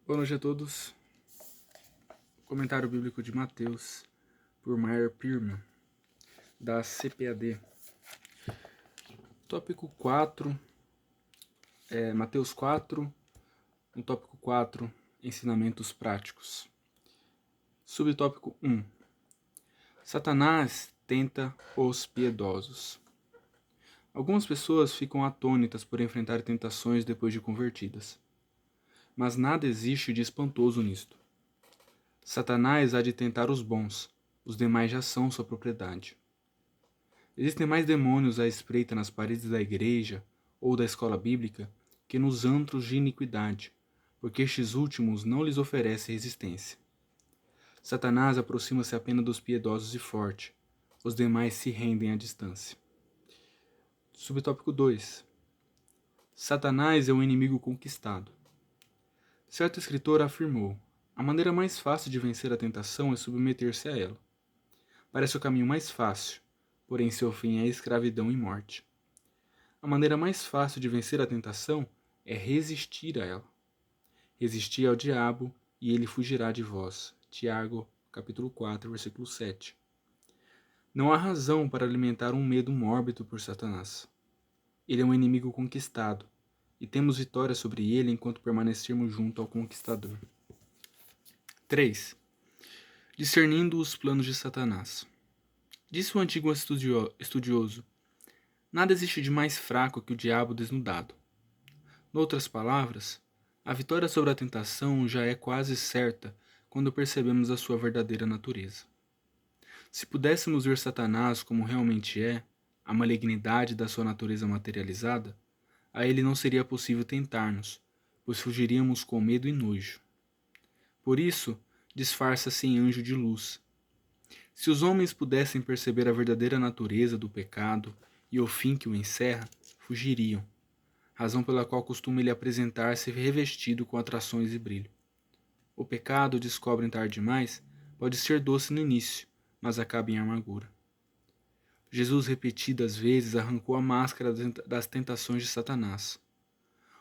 Boa noite a todos. Comentário bíblico de Mateus, por Meyer Pirman, da CPAD. Tópico 4, Mateus 4, no tópico 4, ensinamentos práticos. Subtópico 1. Satanás tenta os piedosos. Algumas pessoas ficam atônitas por enfrentar tentações depois de convertidas. Mas nada existe de espantoso nisto. Satanás há de tentar os bons, os demais já são sua propriedade. Existem mais demônios à espreita nas paredes da igreja ou da escola bíblica que nos antros de iniquidade, porque estes últimos não lhes oferecem resistência. Satanás aproxima-se apenas dos piedosos e fortes, os demais se rendem à distância. Subtópico 2. Satanás é um inimigo conquistado. Certo escritor afirmou: a maneira mais fácil de vencer a tentação é submeter-se a ela. Parece o caminho mais fácil, porém seu fim é escravidão e morte. A maneira mais fácil de vencer a tentação é resistir a ela. Resistir ao diabo e ele fugirá de vós. Tiago, capítulo 4, versículo 7. Não há razão para alimentar um medo mórbido por Satanás. Ele é um inimigo conquistado, e temos vitória sobre ele enquanto permanecermos junto ao conquistador. 3. Discernindo os planos de Satanás. Disse o antigo estudioso: nada existe de mais fraco que o diabo desnudado. Noutras palavras, a vitória sobre a tentação já é quase certa quando percebemos a sua verdadeira natureza. Se pudéssemos ver Satanás como realmente é, a malignidade da sua natureza materializada, a ele não seria possível tentar-nos, pois fugiríamos com medo e nojo. Por isso, disfarça-se em anjo de luz. Se os homens pudessem perceber a verdadeira natureza do pecado e o fim que o encerra, fugiriam, razão pela qual costuma ele apresentar-se revestido com atrações e brilho. O pecado, descobrem tarde demais, pode ser doce no início, mas acaba em amargura. Jesus repetidas vezes arrancou a máscara das tentações de Satanás.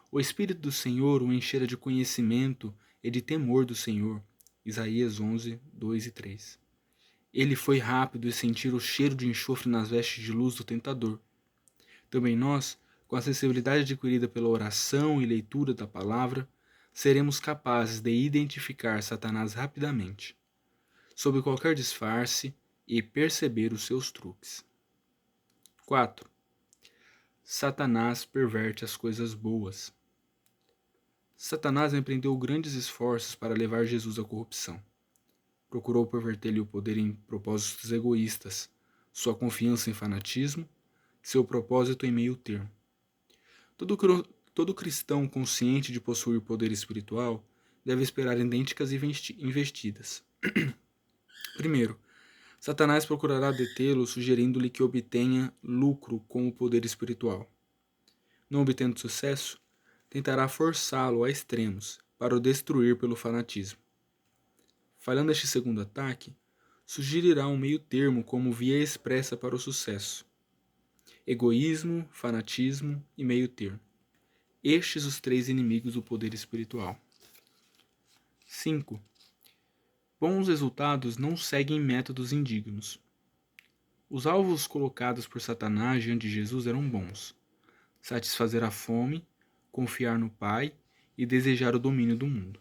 O Espírito do Senhor o enchera de conhecimento e de temor do Senhor. Isaías 11, 2 e 3. Ele foi rápido em sentir o cheiro de enxofre nas vestes de luz do tentador. Também nós, com a sensibilidade adquirida pela oração e leitura da palavra, seremos capazes de identificar Satanás rapidamente, sob qualquer disfarce, e perceber os seus truques. 4. Satanás perverte as coisas boas. Satanás empreendeu grandes esforços para levar Jesus à corrupção. Procurou perverter-lhe o poder em propósitos egoístas, sua confiança em fanatismo, seu propósito em meio termo. Todo cristão consciente de possuir poder espiritual deve esperar idênticas investidas. Primeiro, Satanás procurará detê-lo, sugerindo-lhe que obtenha lucro com o poder espiritual. Não obtendo sucesso, tentará forçá-lo a extremos para o destruir pelo fanatismo. Falhando este segundo ataque, sugerirá um meio termo como via expressa para o sucesso. Egoísmo, fanatismo e meio termo. Estes os três inimigos do poder espiritual. 5. Bons resultados não seguem métodos indignos. Os alvos colocados por Satanás diante de Jesus eram bons: satisfazer a fome, confiar no Pai e desejar o domínio do mundo.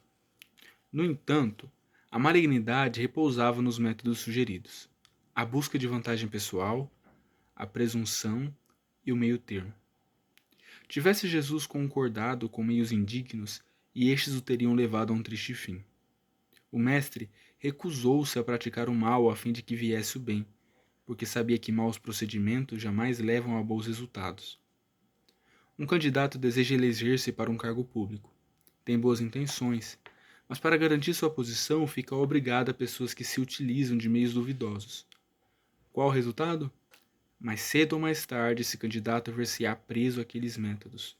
No entanto, a malignidade repousava nos métodos sugeridos: a busca de vantagem pessoal, a presunção e o meio termo. Tivesse Jesus concordado com meios indignos, e estes o teriam levado a um triste fim. O mestre recusou-se a praticar o mal a fim de que viesse o bem, porque sabia que maus procedimentos jamais levam a bons resultados. Um candidato deseja eleger-se para um cargo público. Tem boas intenções, mas para garantir sua posição fica obrigado a pessoas que se utilizam de meios duvidosos. Qual o resultado? Mais cedo ou mais tarde, esse candidato ver-se-á preso àqueles métodos.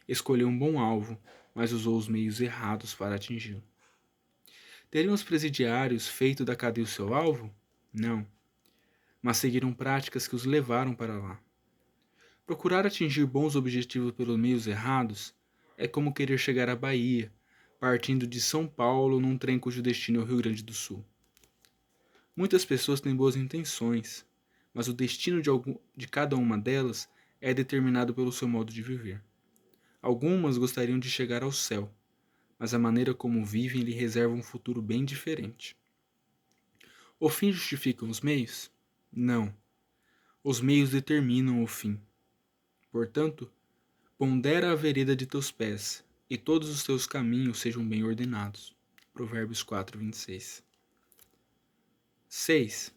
Escolheu um bom alvo, mas usou os meios errados para atingi-lo. Teriam os presidiários feito da cadeia o seu alvo? Não. Mas seguiram práticas que os levaram para lá. Procurar atingir bons objetivos pelos meios errados é como querer chegar à Bahia, partindo de São Paulo num trem cujo destino é o Rio Grande do Sul. Muitas pessoas têm boas intenções, mas o destino de cada uma delas é determinado pelo seu modo de viver. Algumas gostariam de chegar ao céu, mas a maneira como vivem lhe reserva um futuro bem diferente. O fim justifica os meios? Não. Os meios determinam o fim. Portanto, pondera a vereda de teus pés, e todos os teus caminhos sejam bem ordenados. Provérbios 4, 26. 6.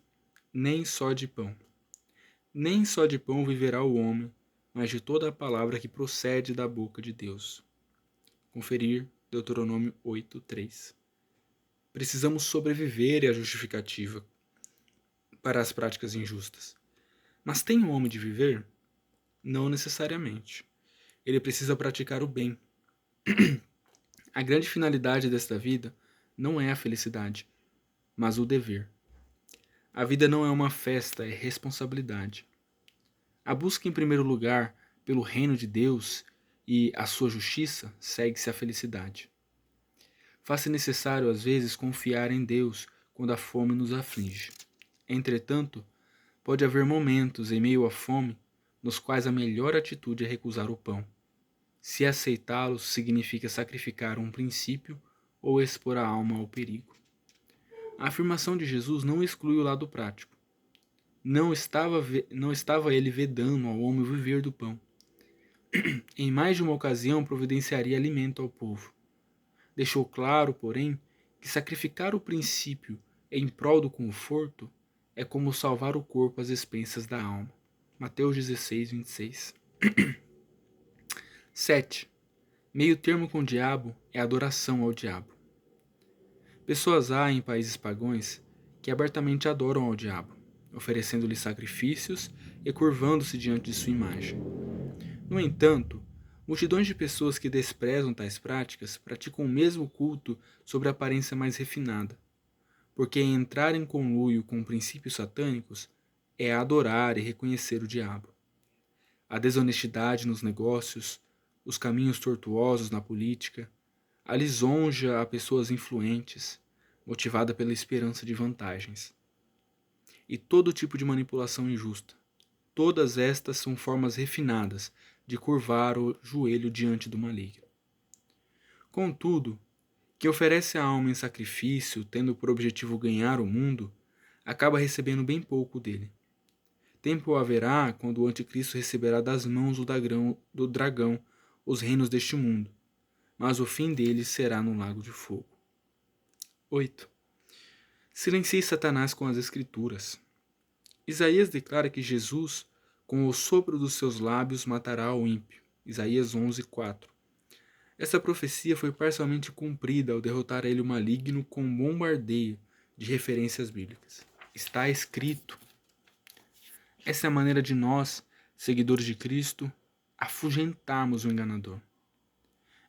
Nem só de pão. Nem só de pão viverá o homem, mas de toda a palavra que procede da boca de Deus. Conferir Deuteronômio 8, 3. Precisamos sobreviver à justificativa para as práticas injustas. Mas tem o homem de viver? Não necessariamente. Ele precisa praticar o bem. A grande finalidade desta vida não é a felicidade, mas o dever. A vida não é uma festa, é responsabilidade. A busca em primeiro lugar pelo reino de Deus e a sua justiça segue-se à felicidade. Faz-se necessário às vezes confiar em Deus quando a fome nos aflige. Entretanto, pode haver momentos em meio à fome nos quais a melhor atitude é recusar o pão. Se aceitá-lo significa sacrificar um princípio ou expor a alma ao perigo. A afirmação de Jesus não exclui o lado prático. Não estava ele vedando ao homem viver do pão. Em mais de uma ocasião providenciaria alimento ao povo. Deixou claro, porém, que sacrificar o princípio em prol do conforto é como salvar o corpo às expensas da alma. Mateus 16, 26. 7. Meio termo com o diabo é adoração ao diabo. Pessoas há em países pagãos que abertamente adoram ao diabo, oferecendo-lhe sacrifícios e curvando-se diante de sua imagem. No entanto, multidões de pessoas que desprezam tais práticas praticam o mesmo culto sobre aparência mais refinada, porque entrar em conluio com princípios satânicos é adorar e reconhecer o diabo. A desonestidade nos negócios, os caminhos tortuosos na política, a lisonja a pessoas influentes, motivada pela esperança de vantagens. E todo tipo de manipulação injusta. Todas estas são formas refinadas de curvar o joelho diante do maligno. Contudo, quem oferece a alma em sacrifício, tendo por objetivo ganhar o mundo, acaba recebendo bem pouco dele. Tempo haverá quando o anticristo receberá das mãos do dragão os reinos deste mundo, mas o fim dele será no lago de fogo. 8. Silencie Satanás com as Escrituras. Isaías declara que Jesus, com o sopro dos seus lábios, matará o ímpio. Isaías 11, 4. Essa profecia foi parcialmente cumprida ao derrotar ele o maligno com um bombardeio de referências bíblicas. Está escrito. Essa é a maneira de nós, seguidores de Cristo, afugentarmos o enganador.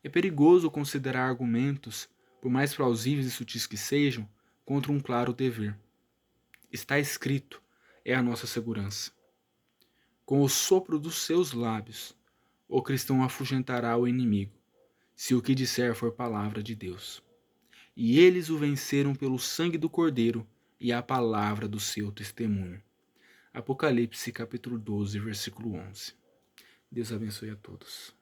É perigoso considerar argumentos, por mais plausíveis e sutis que sejam, contra um claro dever. Está escrito, é a nossa segurança. Com o sopro dos seus lábios, o cristão afugentará o inimigo, se o que disser for palavra de Deus. E eles o venceram pelo sangue do Cordeiro e a palavra do seu testemunho. Apocalipse capítulo 12, versículo 11. Deus abençoe a todos.